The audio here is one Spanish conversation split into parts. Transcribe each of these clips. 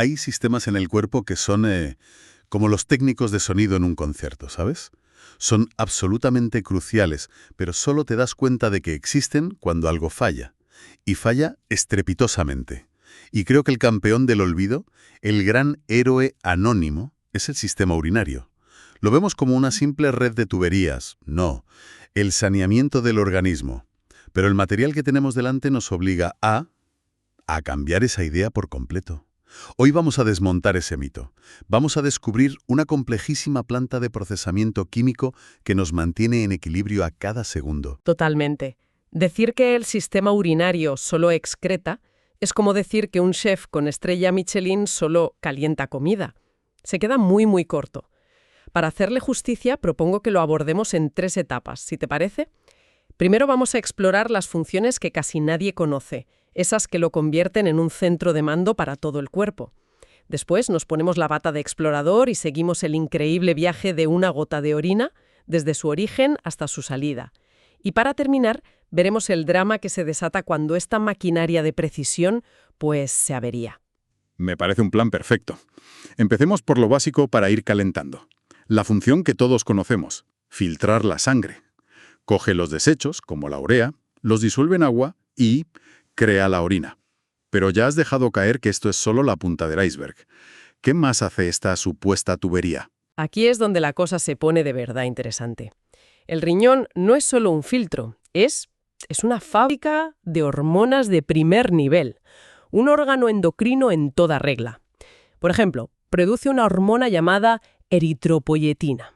Hay sistemas en el cuerpo que son como los técnicos de sonido en un concierto, ¿sabes? Son absolutamente cruciales, pero solo te das cuenta de que existen cuando algo falla. Y falla estrepitosamente. Y creo que el campeón del olvido, el gran héroe anónimo, es el sistema urinario. Lo vemos como una simple red de tuberías. No, el saneamiento del organismo. Pero el material que tenemos delante nos obliga a cambiar esa idea por completo. Hoy vamos a desmontar ese mito. Vamos a descubrir una complejísima planta de procesamiento químico que nos mantiene en equilibrio a cada segundo. Totalmente. Decir que el sistema urinario solo excreta es como decir que un chef con estrella Michelin solo calienta comida. Se queda muy corto. Para hacerle justicia, propongo que lo abordemos en 3 etapas, si te parece. Primero vamos a explorar las funciones que casi nadie conoce, esas que lo convierten en un centro de mando para todo el cuerpo. Después nos ponemos la bata de explorador y seguimos el increíble viaje de una gota de orina, desde su origen hasta su salida. Y para terminar, veremos el drama que se desata cuando esta maquinaria de precisión, pues, se avería. Me parece un plan perfecto. Empecemos por lo básico para ir calentando. La función que todos conocemos, filtrar la sangre. Coge los desechos, como la urea, los disuelve en agua y crea la orina. Pero ya has dejado caer que esto es solo la punta del iceberg. ¿Qué más hace esta supuesta tubería? Aquí es donde la cosa se pone de verdad interesante. El riñón no es solo un filtro, es una fábrica de hormonas de primer nivel, un órgano endocrino en toda regla. Por ejemplo, produce una hormona llamada eritropoyetina.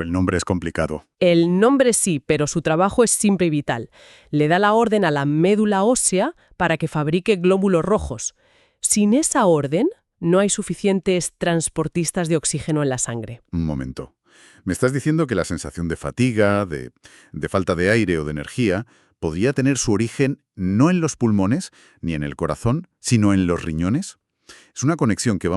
El nombre es complicado. El nombre sí, pero su trabajo es simple y vital. Le da la orden a la médula ósea para que fabrique glóbulos rojos. Sin esa orden, no hay suficientes transportistas de oxígeno en la sangre. Un momento. ¿Me estás diciendo que la sensación de fatiga, de falta de aire o de energía podría tener su origen no en los pulmones ni en el corazón, sino en los riñones? Es una conexión que,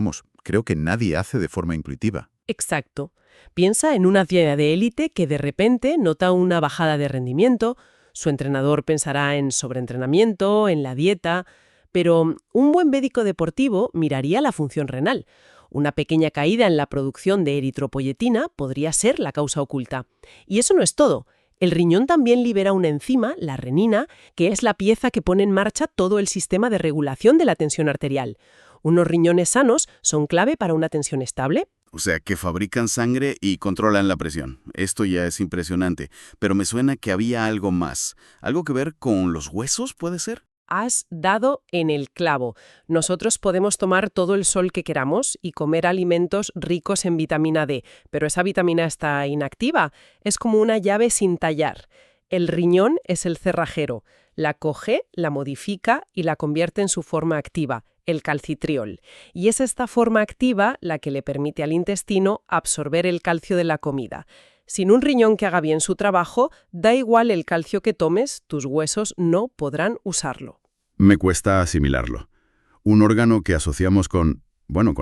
creo que nadie hace de forma intuitiva. Exacto. Piensa en un atleta de élite que de repente nota una bajada de rendimiento, su entrenador pensará en sobreentrenamiento, en la dieta, pero un buen médico deportivo miraría la función renal. Una pequeña caída en la producción de eritropoyetina podría ser la causa oculta. Y eso no es todo. El riñón también libera una enzima, la renina, que es la pieza que pone en marcha todo el sistema de regulación de la tensión arterial. Unos riñones sanos son clave para una tensión estable. O sea, que fabrican sangre y controlan la presión. Esto ya es impresionante, pero me suena que había algo más. ¿Algo que ver con los huesos, puede ser? Has dado en el clavo. Nosotros podemos tomar todo el sol que queramos y comer alimentos ricos en vitamina D, pero esa vitamina está inactiva. Es como una llave sin tallar. El riñón es el cerrajero. La coge, la modifica y la convierte en su forma activa, el calcitriol. Y es esta forma activa la que le permite al intestino absorber el calcio de la comida. Sin un riñón que haga bien su trabajo, da igual el calcio que tomes, tus huesos no podrán usarlo. Me cuesta asimilarlo. Un órgano que asociamos con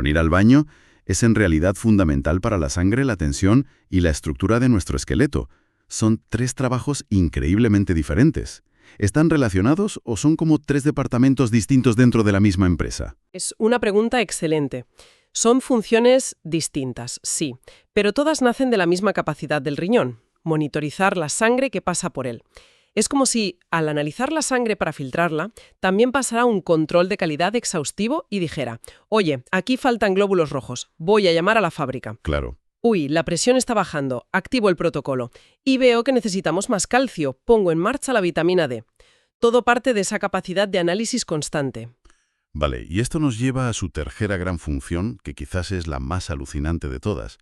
ir al baño, es en realidad fundamental para la sangre, la tensión y la estructura de nuestro esqueleto. Son 3 trabajos increíblemente diferentes. ¿Están relacionados o son como 3 departamentos distintos dentro de la misma empresa? Es una pregunta excelente. Son funciones distintas, sí, pero todas nacen de la misma capacidad del riñón, monitorizar la sangre que pasa por él. Es como si, al analizar la sangre para filtrarla, también pasara un control de calidad exhaustivo y dijera: oye, aquí faltan glóbulos rojos, voy a llamar a la fábrica. Claro. Uy, la presión está bajando, activo el protocolo. Y veo que necesitamos más calcio, pongo en marcha la vitamina D. Todo parte de esa capacidad de análisis constante. Vale, y esto nos lleva a su tercera gran función, que quizás es la más alucinante de todas: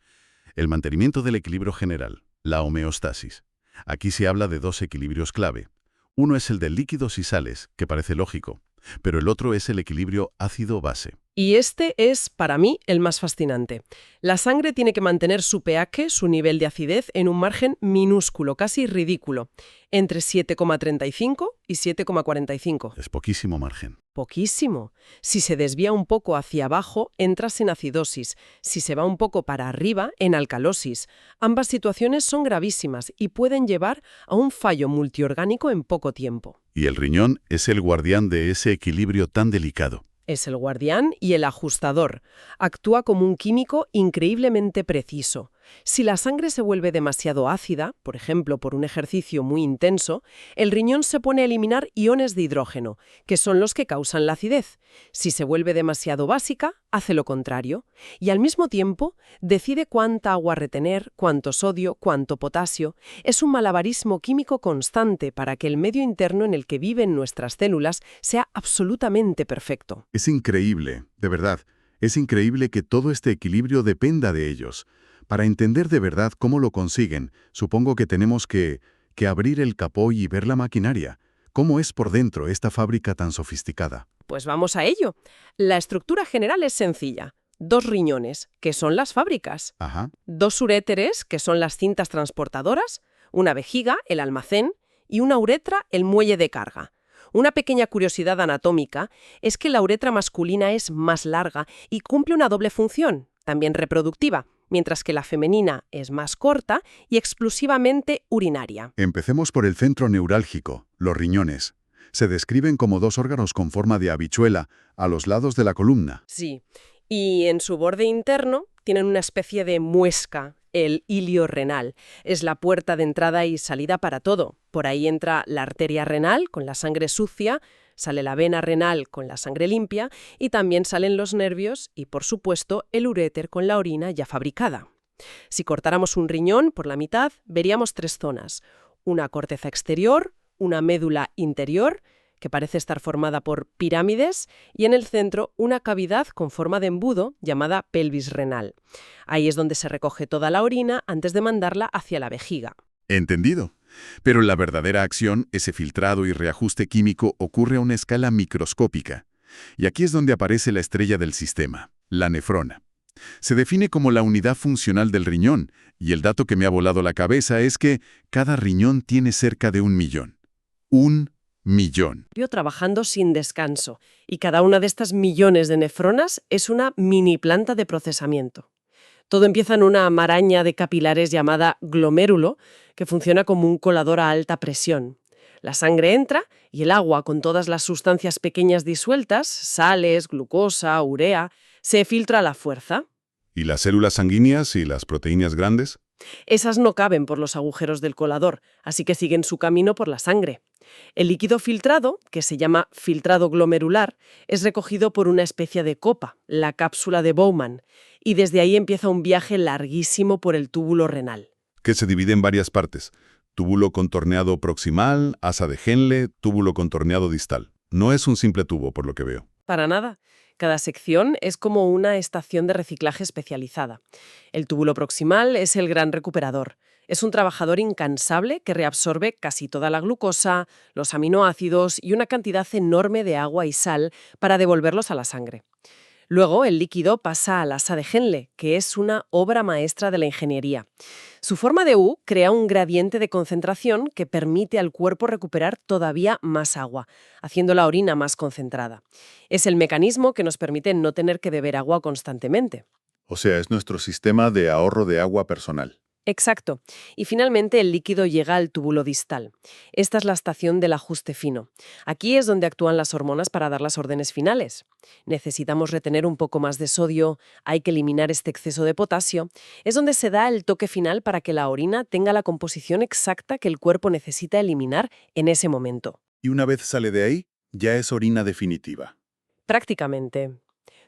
el mantenimiento del equilibrio general, la homeostasis. Aquí se habla de 2 equilibrios clave. Uno es el de líquidos y sales, que parece lógico, pero el otro es el equilibrio ácido-base. Y este es, para mí, el más fascinante. La sangre tiene que mantener su pH, su nivel de acidez, en un margen minúsculo, casi ridículo, entre 7,35 y 7,45. Es poquísimo margen. Poquísimo. Si se desvía un poco hacia abajo, entras en acidosis. Si se va un poco para arriba, en alcalosis. Ambas situaciones son gravísimas y pueden llevar a un fallo multiorgánico en poco tiempo. Y el riñón es el guardián de ese equilibrio tan delicado. Es el guardián y el ajustador. Actúa como un químico increíblemente preciso. Si la sangre se vuelve demasiado ácida, por ejemplo por un ejercicio muy intenso, el riñón se pone a eliminar iones de hidrógeno, que son los que causan la acidez. Si se vuelve demasiado básica, hace lo contrario. Y al mismo tiempo, decide cuánta agua retener, cuánto sodio, cuánto potasio. Es un malabarismo químico constante para que el medio interno en el que viven nuestras células sea absolutamente perfecto. Es increíble, de verdad. Es increíble que todo este equilibrio dependa de ellos. Para entender de verdad cómo lo consiguen, supongo que tenemos que abrir el capó y ver la maquinaria. ¿Cómo es por dentro esta fábrica tan sofisticada? Pues vamos a ello. La estructura general es sencilla. 2 riñones, que son las fábricas. Ajá. 2 uréteres, que son las cintas transportadoras. Una vejiga, el almacén. Y una uretra, el muelle de carga. Una pequeña curiosidad anatómica es que la uretra masculina es más larga y cumple una doble función, también reproductiva, mientras que la femenina es más corta y exclusivamente urinaria. Empecemos por el centro neurálgico, los riñones. Se describen como 2 órganos con forma de habichuela a los lados de la columna. Sí, y en su borde interno tienen una especie de muesca, el ilio renal. Es la puerta de entrada y salida para todo. Por ahí entra la arteria renal con la sangre sucia, sale la vena renal con la sangre limpia y también salen los nervios y, por supuesto, el uréter con la orina ya fabricada. Si cortáramos un riñón por la mitad, veríamos 3 zonas. Una corteza exterior, una médula interior, que parece estar formada por pirámides, y en el centro una cavidad con forma de embudo llamada pelvis renal. Ahí es donde se recoge toda la orina antes de mandarla hacia la vejiga. Entendido. Pero la verdadera acción, ese filtrado y reajuste químico, ocurre a una escala microscópica. Y aquí es donde aparece la estrella del sistema, la nefrona. Se define como la unidad funcional del riñón, y el dato que me ha volado la cabeza es que cada riñón tiene cerca de 1 millón. 1 millón. Trabajando sin descanso, y cada una de estas millones de nefronas es una mini planta de procesamiento. Todo empieza en una maraña de capilares llamada glomérulo, que funciona como un colador a alta presión. La sangre entra y el agua, con todas las sustancias pequeñas disueltas, sales, glucosa, urea, se filtra a la fuerza. ¿Y las células sanguíneas y las proteínas grandes? Esas no caben por los agujeros del colador, así que siguen su camino por la sangre. El líquido filtrado, que se llama filtrado glomerular, es recogido por una especie de copa, la cápsula de Bowman, y desde ahí empieza un viaje larguísimo por el túbulo renal. Que se divide en varias partes. Túbulo contorneado proximal, asa de Henle, túbulo contorneado distal. No es un simple tubo, por lo que veo. Para nada. Cada sección es como una estación de reciclaje especializada. El túbulo proximal es el gran recuperador. Es un trabajador incansable que reabsorbe casi toda la glucosa, los aminoácidos y una cantidad enorme de agua y sal para devolverlos a la sangre. Luego, el líquido pasa al asa de Henle, que es una obra maestra de la ingeniería. Su forma de U crea un gradiente de concentración que permite al cuerpo recuperar todavía más agua, haciendo la orina más concentrada. Es el mecanismo que nos permite no tener que beber agua constantemente. O sea, es nuestro sistema de ahorro de agua personal. Exacto. Y finalmente el líquido llega al túbulo distal. Esta es la estación del ajuste fino. Aquí es donde actúan las hormonas para dar las órdenes finales. Necesitamos retener un poco más de sodio, hay que eliminar este exceso de potasio. Es donde se da el toque final para que la orina tenga la composición exacta que el cuerpo necesita eliminar en ese momento. Y una vez sale de ahí, ya es orina definitiva. Prácticamente.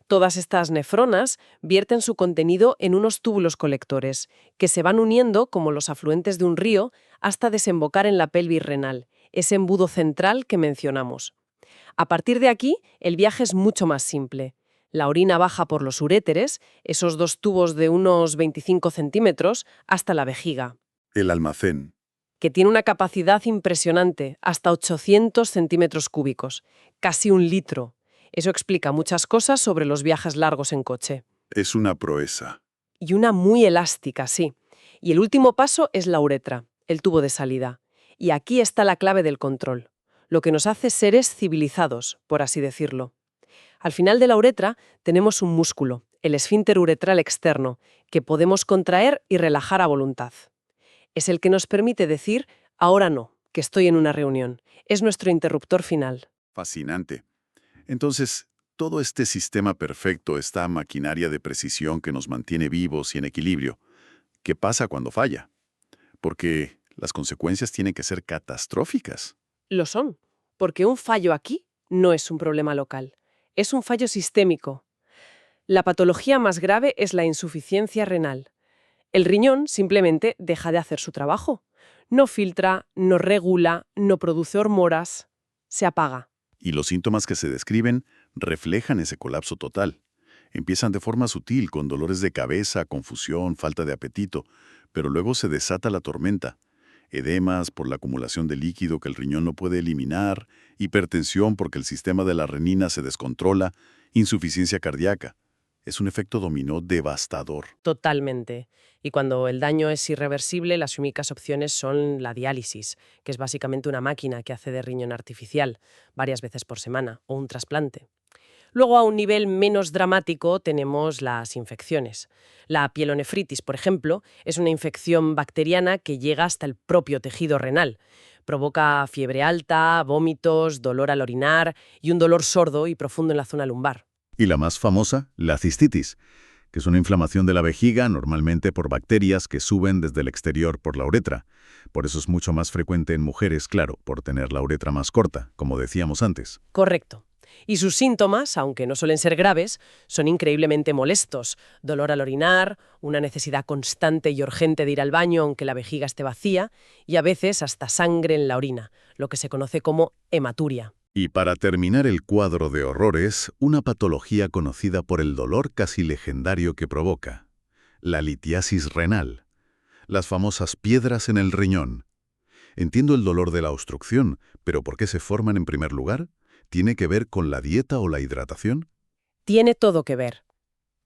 Todas estas nefronas vierten su contenido en unos túbulos colectores, que se van uniendo como los afluentes de un río hasta desembocar en la pelvis renal, ese embudo central que mencionamos. A partir de aquí, el viaje es mucho más simple. La orina baja por los uréteres, esos 2 tubos de unos 25 centímetros, hasta la vejiga, El almacén. que tiene una capacidad impresionante, hasta 800 centímetros cúbicos, casi 1 litro. Eso explica muchas cosas sobre los viajes largos en coche. Es una proeza. Y una muy elástica, sí. Y el último paso es la uretra, el tubo de salida. Y aquí está la clave del control, lo que nos hace seres civilizados, por así decirlo. Al final de la uretra tenemos un músculo, el esfínter uretral externo, que podemos contraer y relajar a voluntad. Es el que nos permite decir, ahora no, que estoy en una reunión. Es nuestro interruptor final. Fascinante. Entonces, todo este sistema perfecto, esta maquinaria de precisión que nos mantiene vivos y en equilibrio, ¿qué pasa cuando falla? Porque las consecuencias tienen que ser catastróficas. Lo son, porque un fallo aquí no es un problema local, es un fallo sistémico. La patología más grave es la insuficiencia renal. El riñón simplemente deja de hacer su trabajo. No filtra, no regula, no produce hormonas, se apaga. Y los síntomas que se describen reflejan ese colapso total. Empiezan de forma sutil, con dolores de cabeza, confusión, falta de apetito, pero luego se desata la tormenta. Edemas por la acumulación de líquido que el riñón no puede eliminar, hipertensión porque el sistema de la renina se descontrola, insuficiencia cardíaca. Es un efecto dominó devastador. Totalmente. Y cuando el daño es irreversible, las únicas opciones son la diálisis, que es básicamente una máquina que hace de riñón artificial varias veces por semana, o un trasplante. Luego, a un nivel menos dramático, tenemos las infecciones. La pielonefritis, por ejemplo, es una infección bacteriana que llega hasta el propio tejido renal. Provoca fiebre alta, vómitos, dolor al orinar y un dolor sordo y profundo en la zona lumbar. Y la más famosa, la cistitis, que es una inflamación de la vejiga, normalmente por bacterias que suben desde el exterior por la uretra. Por eso es mucho más frecuente en mujeres, claro, por tener la uretra más corta, como decíamos antes. Correcto. Y sus síntomas, aunque no suelen ser graves, son increíblemente molestos. Dolor al orinar, una necesidad constante y urgente de ir al baño aunque la vejiga esté vacía, y a veces hasta sangre en la orina, lo que se conoce como hematuria. Y para terminar el cuadro de horrores, una patología conocida por el dolor casi legendario que provoca: la litiasis renal, las famosas piedras en el riñón. Entiendo el dolor de la obstrucción, pero ¿por qué se forman en primer lugar? ¿Tiene que ver con la dieta o la hidratación? Tiene todo que ver.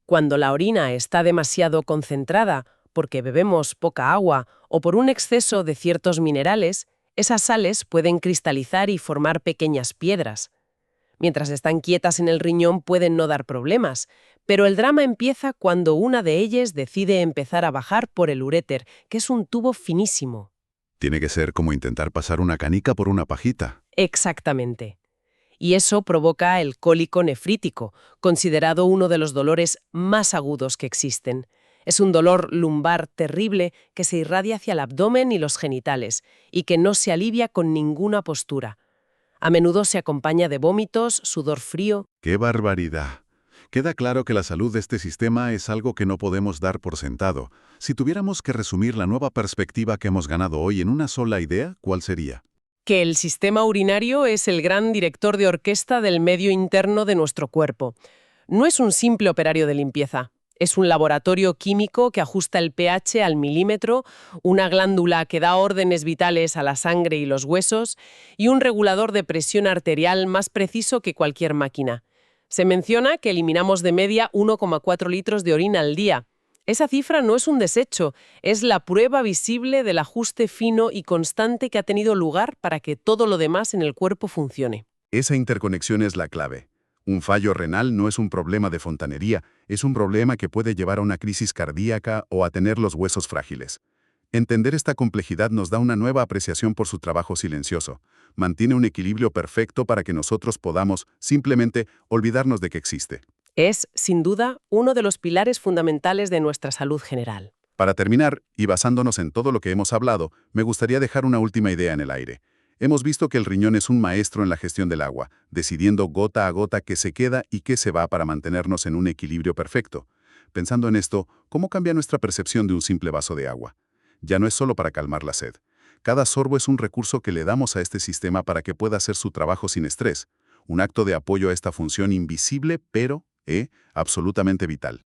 Cuando la orina está demasiado concentrada porque bebemos poca agua o por un exceso de ciertos minerales, esas sales pueden cristalizar y formar pequeñas piedras. Mientras están quietas en el riñón pueden no dar problemas, pero el drama empieza cuando una de ellas decide empezar a bajar por el uréter, que es un tubo finísimo. Tiene que ser como intentar pasar una canica por una pajita. Exactamente. Y eso provoca el cólico nefrítico, considerado uno de los dolores más agudos que existen. Es un dolor lumbar terrible que se irradia hacia el abdomen y los genitales, y que no se alivia con ninguna postura. A menudo se acompaña de vómitos, sudor frío. ¡Qué barbaridad! Queda claro que la salud de este sistema es algo que no podemos dar por sentado. Si tuviéramos que resumir la nueva perspectiva que hemos ganado hoy en una sola idea, ¿cuál sería? Que el sistema urinario es el gran director de orquesta del medio interno de nuestro cuerpo. No es un simple operario de limpieza. Es un laboratorio químico que ajusta el pH al milímetro, una glándula que da órdenes vitales a la sangre y los huesos, y un regulador de presión arterial más preciso que cualquier máquina. Se menciona que eliminamos de media 1,4 litros de orina al día. Esa cifra no es un desecho, es la prueba visible del ajuste fino y constante que ha tenido lugar para que todo lo demás en el cuerpo funcione. Esa interconexión es la clave. Un fallo renal no es un problema de fontanería, es un problema que puede llevar a una crisis cardíaca o a tener los huesos frágiles. Entender esta complejidad nos da una nueva apreciación por su trabajo silencioso. Mantiene un equilibrio perfecto para que nosotros podamos simplemente olvidarnos de que existe. Es, sin duda, uno de los pilares fundamentales de nuestra salud general. Para terminar, y basándonos en todo lo que hemos hablado, me gustaría dejar una última idea en el aire. Hemos visto que el riñón es un maestro en la gestión del agua, decidiendo gota a gota qué se queda y qué se va para mantenernos en un equilibrio perfecto. Pensando en esto, ¿cómo cambia nuestra percepción de un simple vaso de agua? Ya no es solo para calmar la sed. Cada sorbo es un recurso que le damos a este sistema para que pueda hacer su trabajo sin estrés. Un acto de apoyo a esta función invisible, pero absolutamente vital.